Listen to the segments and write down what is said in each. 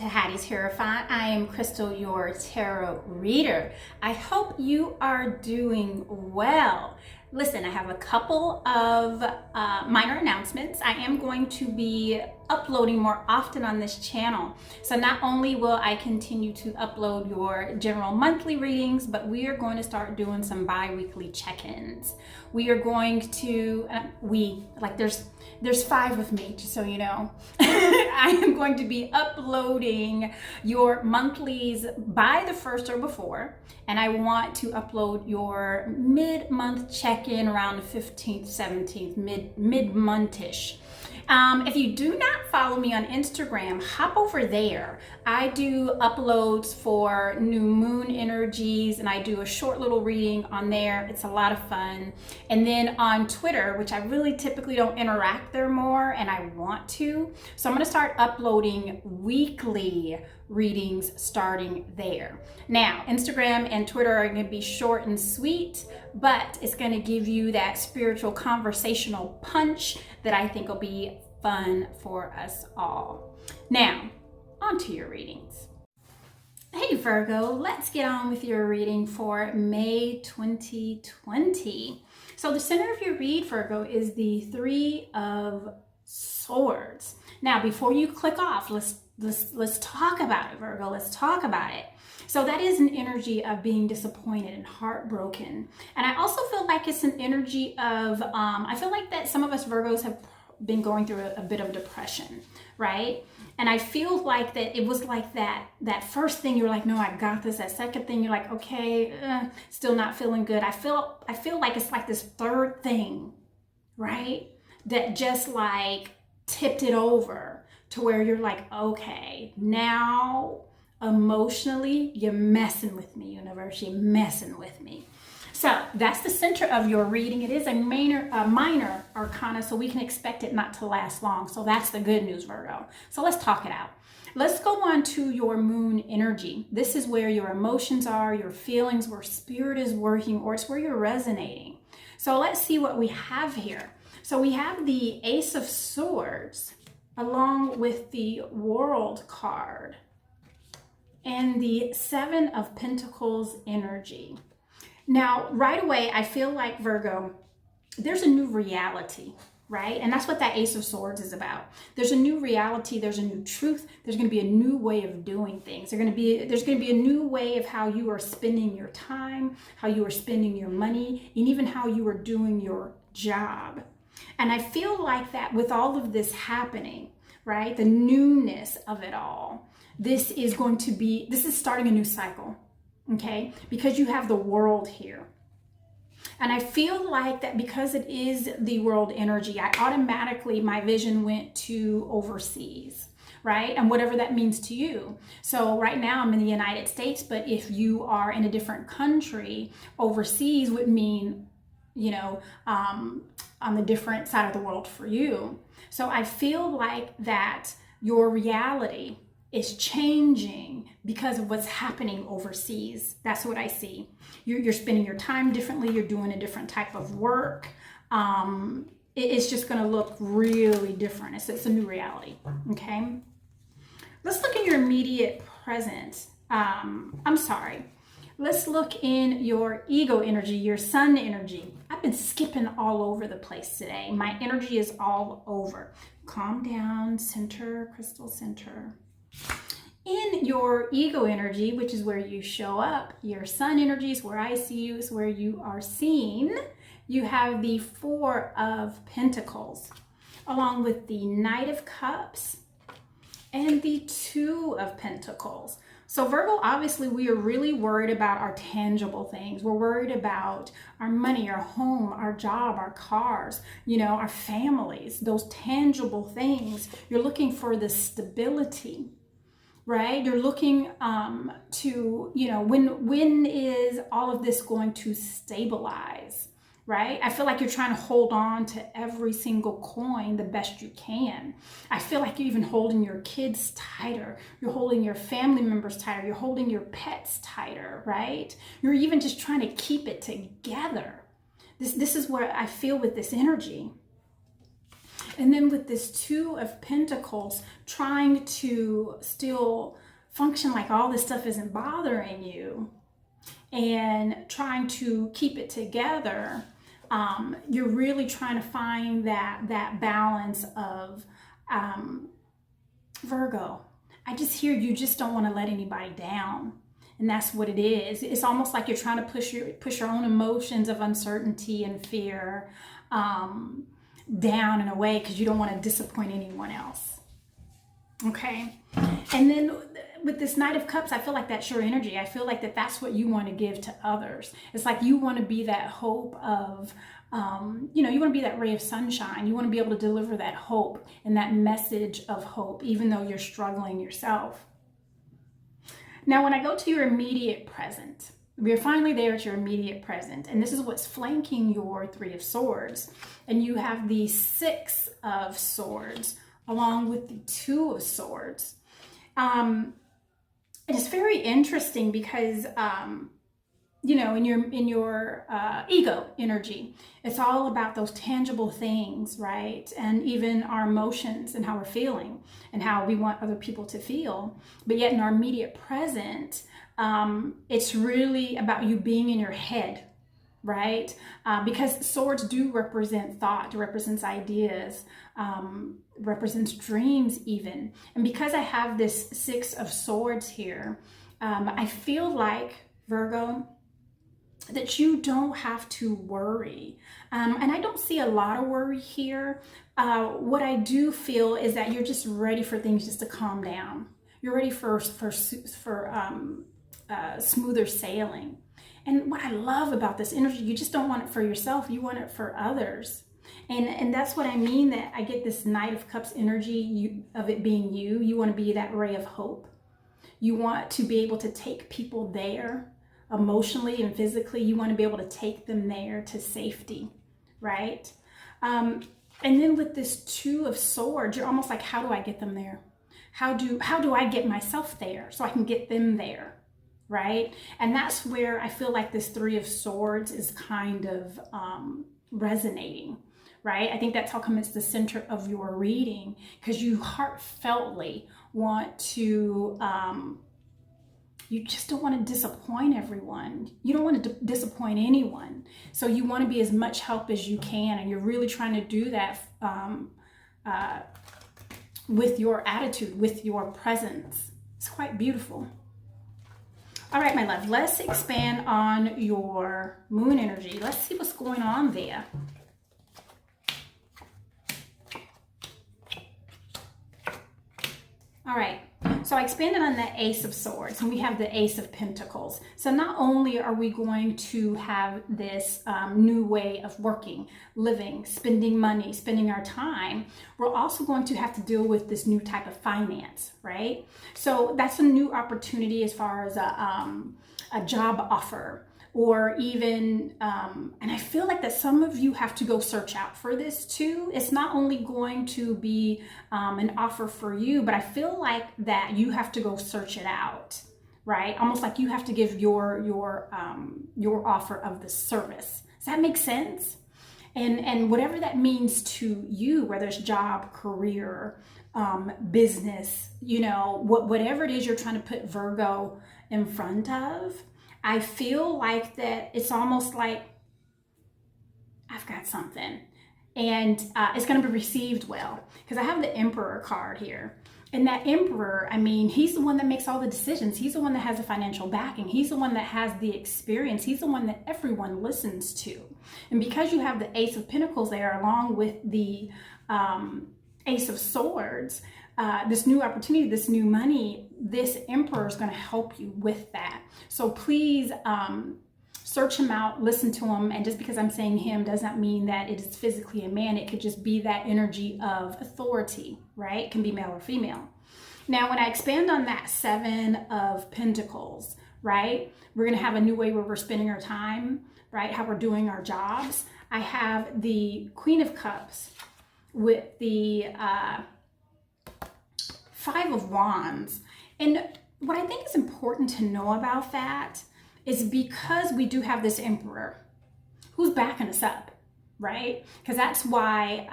Hattis Hierophant. I am Crystal, your tarot reader. I hope you are doing well. Listen, I have a couple of minor announcements. I am going to be uploading more often on this channel. So not only will I continue to upload your general monthly readings, but we are going to start doing some bi-weekly check-ins. We are going to, there's 5 of me, just so you know. I am going to be uploading your monthlies by the 1st or before, and I want to upload your mid-month check-in around the 15th, 17th, mid-month-ish. If you do not follow me on Instagram, hop over there. I do uploads for new moon energies and I do a short little reading on there. It's a lot of fun. And then on Twitter, which I really typically don't interact there more, and I want to. So I'm going to start uploading weekly readings starting there. Now, Instagram and Twitter are going to be short and sweet, but it's going to give you that spiritual conversational punch that I think will be fun for us all. Now, on to your readings. Hey Virgo, let's get on with your reading for May 2020. So the center of your read, Virgo, is the 3 of Swords. Now, before you click off, let's talk about it, Virgo. Let's talk about it. So that is an energy of being disappointed and heartbroken. And I also feel like it's an energy of, I feel like that some of us Virgos have been going through a bit of depression, right? And I feel like that it was like that first thing you're like, no, I got this. That second thing you're like, okay, still not feeling good. I feel like it's like this third thing, right? That just like tipped it over to where you're like, okay, now emotionally, you're messing with me, universe. You're messing with me. So that's the center of your reading. It is a minor arcana, so we can expect it not to last long. So that's the good news, Virgo. So let's talk it out. Let's go on to your moon energy. This is where your emotions are, your feelings, where spirit is working, or it's where you're resonating. So let's see what we have here. So we have the Ace of Swords along with the World card and the 7 of Pentacles energy. Now, right away, I feel like, Virgo, there's a new reality, right? And that's what that Ace of Swords is about. There's a new reality. There's a new truth. There's going to be a new way of doing things. There's going to be a new way of how you are spending your time, how you are spending your money, and even how you are doing your job. And I feel like that with all of this happening, right? The newness of it all. This is starting a new cycle. Okay, because you have the World here. And I feel like that because it is the World energy, my vision went to overseas, right? And whatever that means to you. So right now I'm in the United States, but if you are in a different country, overseas would mean, on the different side of the world for you. So I feel like that your reality is changing because of what's happening overseas. That's what I see. You're spending your time differently. You're doing a different type of work. It's just going to look really different. It's a new reality. Okay. Let's look in your immediate present. Let's look in your ego energy, your sun energy. I've been skipping all over the place today. My energy is all over. Calm down, center, crystal center. In your ego energy, which is where you show up, your sun energy is where I see you, is where you are seen. You have the 4 of Pentacles, along with the Knight of Cups and the 2 of Pentacles. So Virgo, obviously we are really worried about our tangible things. We're worried about our money, our home, our job, our cars, our families, those tangible things. You're looking for the stability, right? You're looking to, when is all of this going to stabilize, right? I feel like you're trying to hold on to every single coin the best you can. I feel like you're even holding your kids tighter. You're holding your family members tighter. You're holding your pets tighter, right? You're even just trying to keep it together. This is where I feel with this energy. And then with this Two of Pentacles, trying to still function like all this stuff isn't bothering you and trying to keep it together, you're really trying to find that balance of Virgo. I just hear you just don't want to let anybody down. And that's what it is. It's almost like you're trying to push your own emotions of uncertainty and fear down and away because you don't want to disappoint anyone else. Okay? And then with this Knight of Cups, I feel like that's your energy. I feel like that's what you want to give to others. It's like you want to be that hope of, you want to be that ray of sunshine. You want to be able to deliver that hope and that message of hope, even though you're struggling yourself. Now, when I go to your immediate present, we're finally there at your immediate present, and this is what's flanking your Three of Swords. And you have the Six of Swords along with the Two of Swords. It is very interesting because, in your ego energy, it's all about those tangible things, right? And even our emotions and how we're feeling and how we want other people to feel. But yet in our immediate present, it's really about you being in your head, right? Because swords do represent thought, represents ideas, represents dreams even. And because I have this Six of Swords here, I feel like, Virgo, that you don't have to worry. And I don't see a lot of worry here. What I do feel is that you're just ready for things just to calm down. You're ready for smoother sailing. And what I love about this energy, you just don't want it for yourself, you want it for others. And that's what I mean, that I get this Knight of Cups energy of it being you. You want to be that ray of hope. You want to be able to take people there emotionally and physically. You want to be able to take them there to safety, right? And then with this Two of Swords, you're almost like, how do I get them there? How do I get myself there so I can get them there, right? And that's where I feel like this Three of Swords is kind of resonating, right? I think that's how come it's the center of your reading, because you heartfeltly want to, you just don't want to disappoint everyone. You don't want to disappoint anyone. So you want to be as much help as you can, and you're really trying to do that with your attitude, with your presence. It's quite beautiful. All right, my love, let's expand on your moon energy. Let's see what's going on there. All right, so I expanded on the Ace of Swords, and we have the Ace of Pentacles. So not only are we going to have this new way of working, living, spending money, spending our time, we're also going to have to deal with this new type of finance, right? So that's a new opportunity as far as a job offer, or even, and I feel like that some of you have to go search out for this too. It's not only going to be an offer for you, but I feel like that you have to go search it out, right? Almost like you have to give your offer of the service. Does that make sense? And whatever that means to you, whether it's job, career, business, whatever it is you're trying to put Virgo in front of, I feel like that it's almost like I've got something, and it's going to be received well, because I have the Emperor card here. And that Emperor, I mean, he's the one that makes all the decisions. He's the one that has the financial backing. He's the one that has the experience. He's the one that everyone listens to. And because you have the Ace of Pentacles there along with the Ace of Swords, this new opportunity, this new money, this Emperor is going to help you with that. So please search him out, listen to him. And just because I'm saying him does not mean that it is physically a man. It could just be that energy of authority, right? It can be male or female. Now, when I expand on that Seven of Pentacles, right? We're going to have a new way where we're spending our time, right? How we're doing our jobs. I have the Queen of Cups with the Five of Wands. And what I think is important to know about that is because we do have this Emperor who's backing us up, right? Because that's why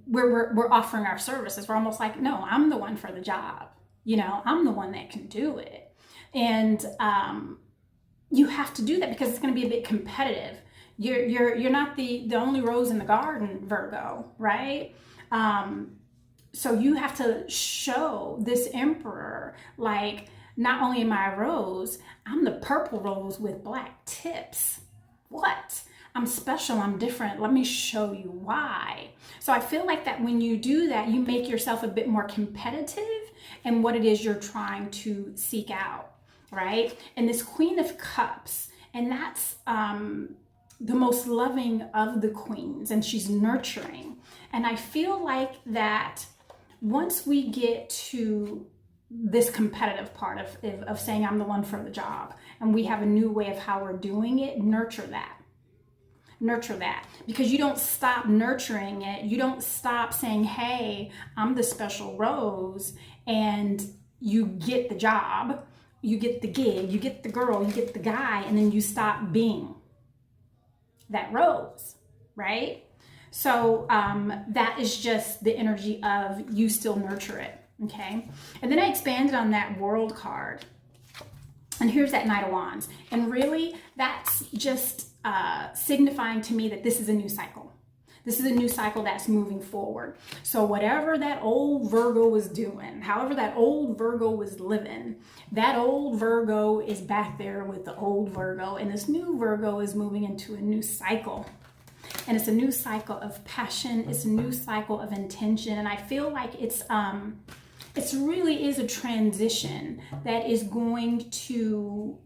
we're offering our services. We're almost like, no, I'm the one for the job. I'm the one that can do it. And you have to do that because it's going to be a bit competitive. You're not the only rose in the garden, Virgo, right? So you have to show this emperor, like, not only am I a rose, I'm the purple rose with black tips. What? I'm special, I'm different. Let me show you why. So I feel like that when you do that, you make yourself a bit more competitive in what it is you're trying to seek out, right? And this Queen of Cups, and that's the most loving of the queens, and she's nurturing. And I feel like that once we get to this competitive part of saying I'm the one for the job, and we have a new way of how we're doing it, nurture that. Nurture that, because you don't stop nurturing it. You don't stop saying, hey, I'm the special rose, and you get the job, you get the gig, you get the girl, you get the guy, and then you stop being that rose, right? So that is just the energy of you still nurture it, okay? And then I expanded on that World card. And here's that Knight of Wands. And really, that's just signifying to me that this is a new cycle. This is a new cycle that's moving forward. So whatever that old Virgo was doing, however that old Virgo was living, that old Virgo is back there with the old Virgo, and this new Virgo is moving into a new cycle. And it's a new cycle of passion. It's a new cycle of intention. And I feel like it really is a transition that is going to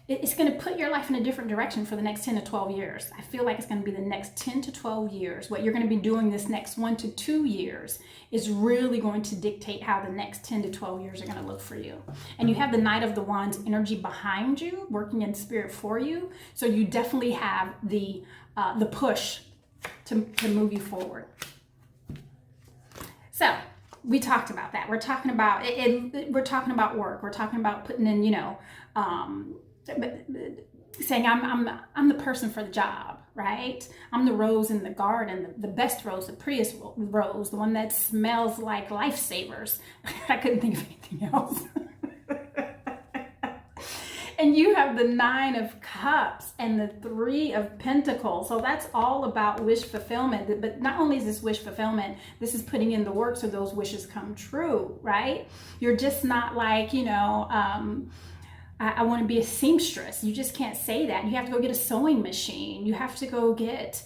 it's going to put your life in a different direction for the next 10 to 12 years. I feel like it's going to be the next 10 to 12 years. What you're going to be doing this next 1 to 2 years is really going to dictate how the next 10 to 12 years are going to look for you. And you have the Knight of the Wands energy behind you, working in spirit for you. So you definitely have the push to move you forward. So we talked about that. We're talking about we're talking about work. We're talking about putting in, saying I'm the person for the job, right? I'm the rose in the garden, the best rose, the prettiest rose, the one that smells like lifesavers. I couldn't think of anything else. And you have the Nine of Cups and the Three of Pentacles. So that's all about wish fulfillment. But not only is this wish fulfillment, this is putting in the work so those wishes come true, right? You're just not like, I want to be a seamstress. You just can't say that. You have to go get a sewing machine. You have to go get,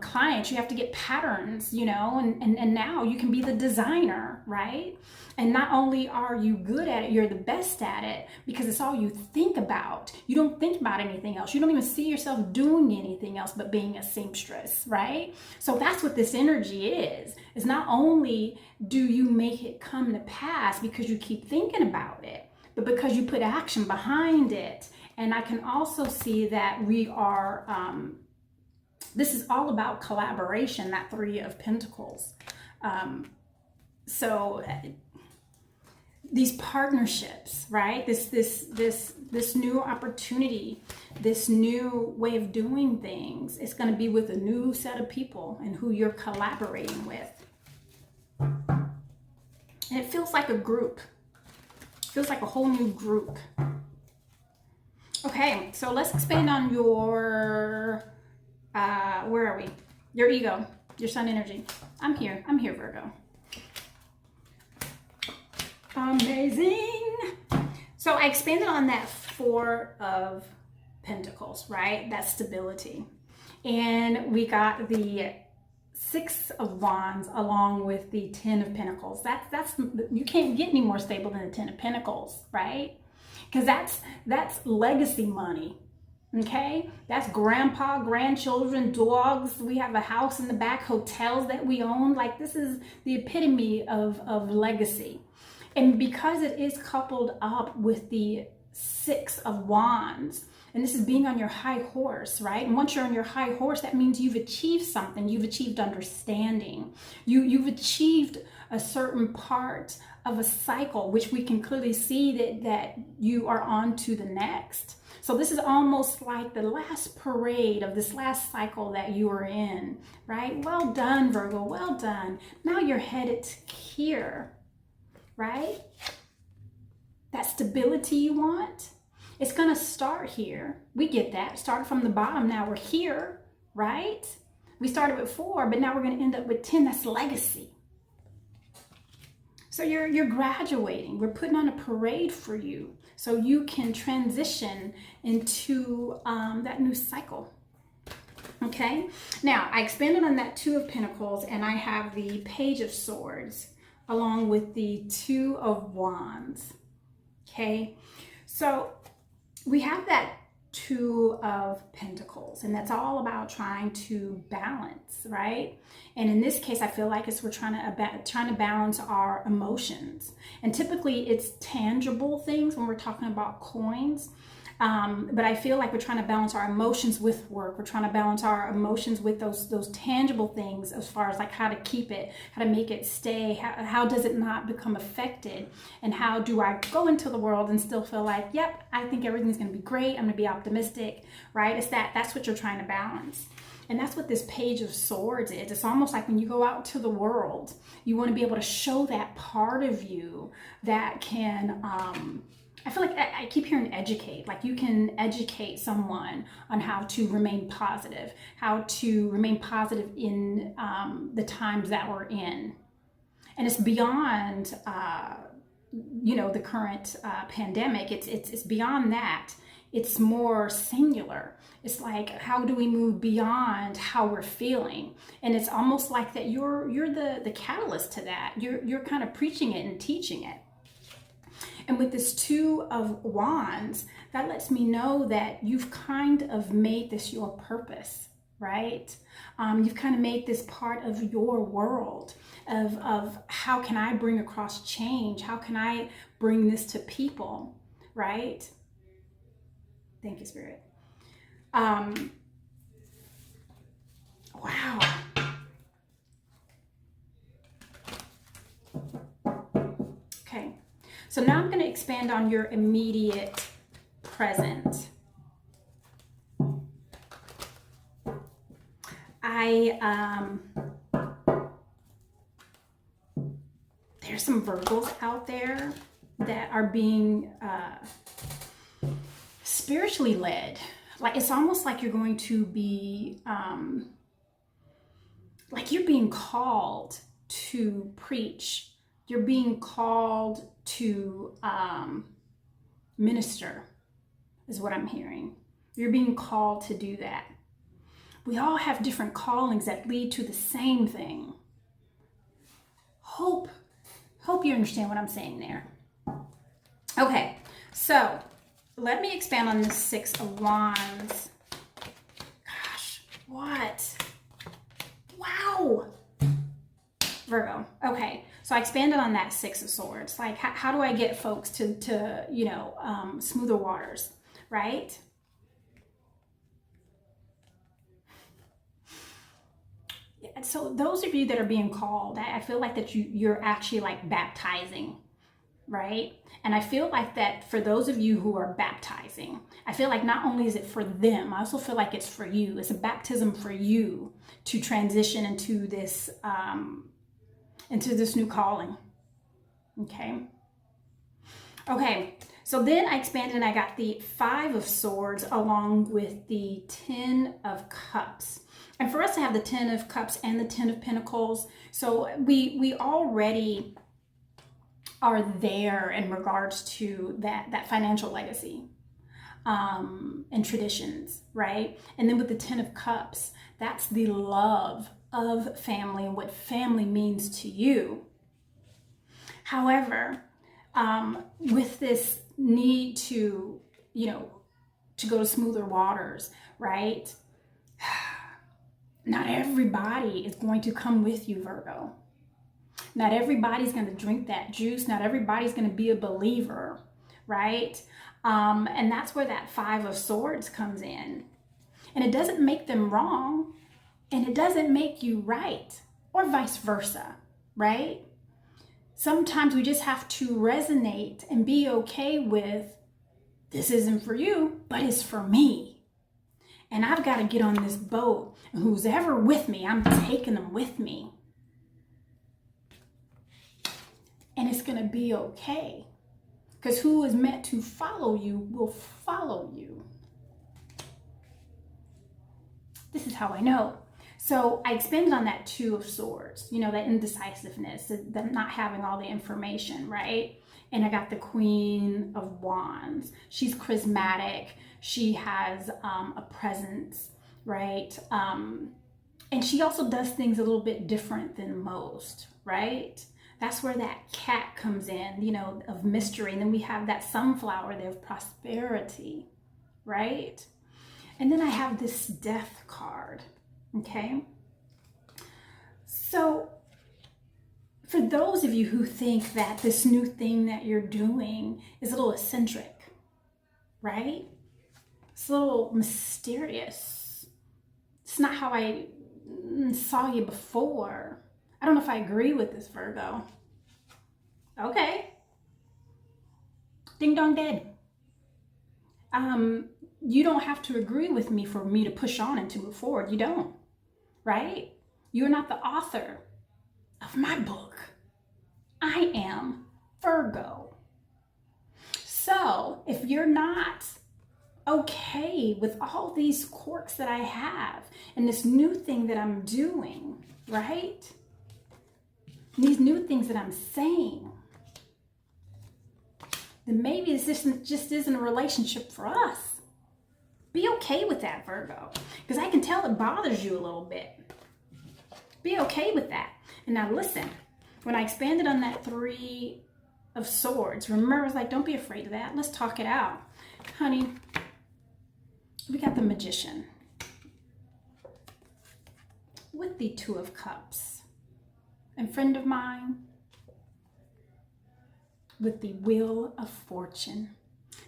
clients. You have to get patterns, and now you can be the designer, right? And not only are you good at it, you're the best at it because it's all you think about. You don't think about anything else. You don't even see yourself doing anything else but being a seamstress, right? So that's what this energy is not only do you make it come to pass because you keep thinking about it, but because you put action behind it. And I can also see that we are, this is all about collaboration, that Three of Pentacles. So these partnerships, right? This new opportunity, this new way of doing things, it's going to be with a new set of people and who you're collaborating with. And it feels like a group. Feels like a whole new group. Okay, so let's expand on your, where are we? Your ego, your sun energy. I'm here, Virgo. Amazing. So I expanded on that Four of Pentacles, right? That stability. And we got the Six of Wands along with the Ten of Pentacles. That's you can't get any more stable than the Ten of Pentacles, right? Because that's legacy money. Okay, that's grandpa, grandchildren, dogs. We have a house in the back, hotels that we own. Like, this is the epitome of legacy. And because it is coupled up with the Six of Wands, And this is being on your high horse, right? And once you're on your high horse, that means you've achieved something. You've achieved understanding. You've achieved a certain part of a cycle, which we can clearly see that you are on to the next. So this is almost like the last parade of this last cycle that you are in, right? Well done, Virgo, well done. Now you're headed here, right? That stability you want, it's gonna start here. We get that, started from the bottom, now we're here, right? We started with 4, but now we're gonna end up with 10, that's legacy. So you're graduating. We're putting on a parade for you so you can transition into that new cycle. Okay, now I expanded on that 2 of Pentacles, and I have the Page of Swords along with the 2 of Wands. Okay, so we have that 2 of Pentacles, and that's all about trying to balance, right? And in this case, I feel like we're trying to balance our emotions. And typically it's tangible things when we're talking about coins. But I feel like we're trying to balance our emotions with work. We're trying to balance our emotions with those tangible things, as far as like how to keep it, how to make it stay, how does it not become affected, and how do I go into the world and still feel like, yep, I think everything's going to be great, I'm going to be optimistic, right? That's what you're trying to balance. And that's what this Page of Swords is. It's almost like when you go out to the world, you want to be able to show that part of you that can, I feel like I keep hearing educate, like you can educate someone on how to remain positive, how to remain positive in the times that we're in. And it's beyond, the current pandemic. It's beyond that. It's more singular. It's like, how do we move beyond how we're feeling? And it's almost like that you're the catalyst to that. You're kind of preaching it and teaching it. And with this 2 of Wands, that lets me know that you've kind of made this your purpose, right? You've kind of made this part of your world of how can I bring across change? How can I bring this to people, right? Thank you, Spirit. Wow. Okay. So now I'm going to expand on your immediate present. There's some Virgos out there that are being spiritually led. Like it's almost like you're going to be, like you're being called to preach. You're being called to minister, is what I'm hearing. You're being called to do that. We all have different callings that lead to the same thing. Hope you understand what I'm saying there. Okay, so let me expand on this 6 of Wands. Gosh, what? Wow. Virgo. Okay, so I expanded on that 6 of Swords. Like, how do I get folks to smoother waters, right? So those of you that are being called, I feel like that you're actually like baptizing, right? And I feel like that for those of you who are baptizing, I feel like not only is it for them, I also feel like it's for you. It's a baptism for you to transition into this new calling. Okay. So then I expanded and I got the 5 of Swords along with the 10 of Cups. And for us to have the 10 of Cups and the 10 of Pentacles, so we already are there in regards to that financial legacy and traditions, right? And then with the 10 of Cups, that's the love of family and what family means to you. However, with this need to go to smoother waters, right? Not everybody is going to come with you, Virgo. Not everybody's going to drink that juice. Not everybody's going to be a believer. right? And that's where that Five of Swords comes in. And it doesn't make them wrong, and it doesn't make you right, or vice versa, right? Sometimes we just have to resonate and be okay with, this isn't for you, but it's for me. And I've got to get on this boat. And who's ever with me, I'm taking them with me. And it's going to be okay. Because who is meant to follow you will follow you. This is how I know. So I expanded on that Two of Swords, you know, that indecisiveness, that not having all the information, right? And I got the Queen of Wands. She's charismatic. She has a presence, right? And she also does things a little bit different than most, right? That's where that cat comes in, you know, of mystery. And then we have that sunflower there of prosperity, right? And then I have this Death card, okay? So for those of you who think that this new thing that you're doing is a little eccentric, right? It's a little mysterious. It's not how I saw you before. I don't know if I agree with this, Virgo. Okay. Ding dong dead. You don't have to agree with me for me to push on and to move forward. You don't, right? You're not the author of my book. I am Virgo. So if you're not okay with all these quirks that I have and this new thing that I'm doing, right? These new things that I'm saying, then maybe this just isn't a relationship for us. Be okay with that, Virgo, because I can tell it bothers you a little bit. Be okay with that. And now listen, when I expanded on that Three of Swords, remember, I was like, don't be afraid of that. Let's talk it out. Honey, we got the Magician with the Two of Cups. And friend of mine with the Wheel of Fortune.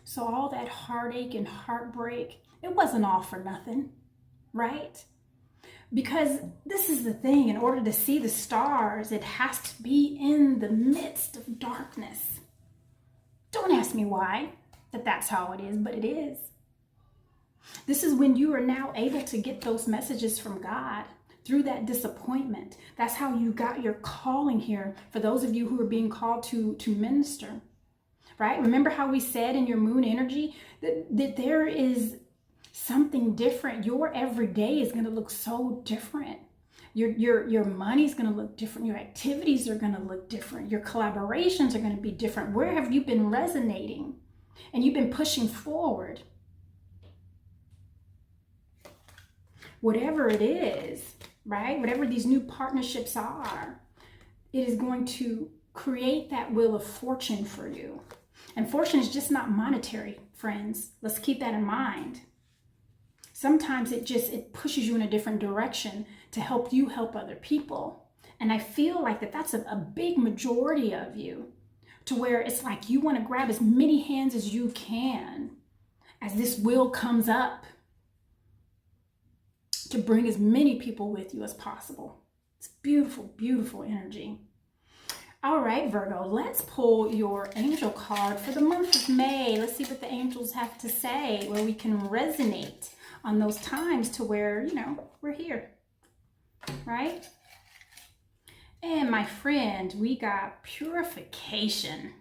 So all that heartache and heartbreak, it wasn't all for nothing, right? Because this is the thing, in order to see the stars, it has to be in the midst of darkness. Don't ask me why, that's how it is, but it is. This is when you are now able to get those messages from God through that disappointment. That's how you got your calling here, for those of you who are being called to minister, right? Remember how we said in your moon energy that there is something different. Your everyday is going to look so different. Your money's going to look different. Your activities are going to look different. Your collaborations are going to be different. Where have you been resonating and you've been pushing forward? Whatever it is, right? Whatever these new partnerships are, it is going to create that Wheel of Fortune for you. And fortune is just not monetary, friends. Let's keep that in mind. Sometimes it pushes you in a different direction to help you help other people. And I feel like that's a big majority of you, to where it's like you want to grab as many hands as you can as this wheel comes up to bring as many people with you as possible. It's beautiful, beautiful energy. All right, Virgo, let's pull your angel card for the month of May. Let's see what the angels have to say, where we can resonate on those times to where, you know, we're here, right? And my friend, we got purification.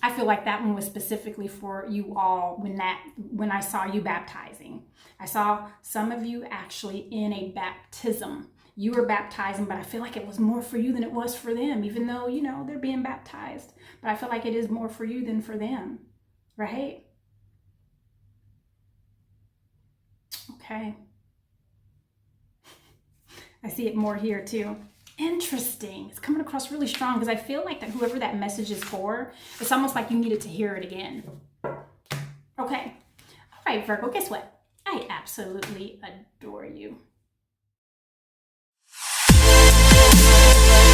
I feel like that one was specifically for you all when I saw you baptizing. I saw some of you actually in a baptism. You were baptizing, but I feel like it was more for you than it was for them, even though, you know, they're being baptized. But I feel like it is more for you than for them, right? Okay. I see it more here too. Interesting. It's coming across really strong because I feel like that whoever that message is for, it's almost like you needed to hear it again. Okay. All right, Virgo, guess what? I absolutely adore you.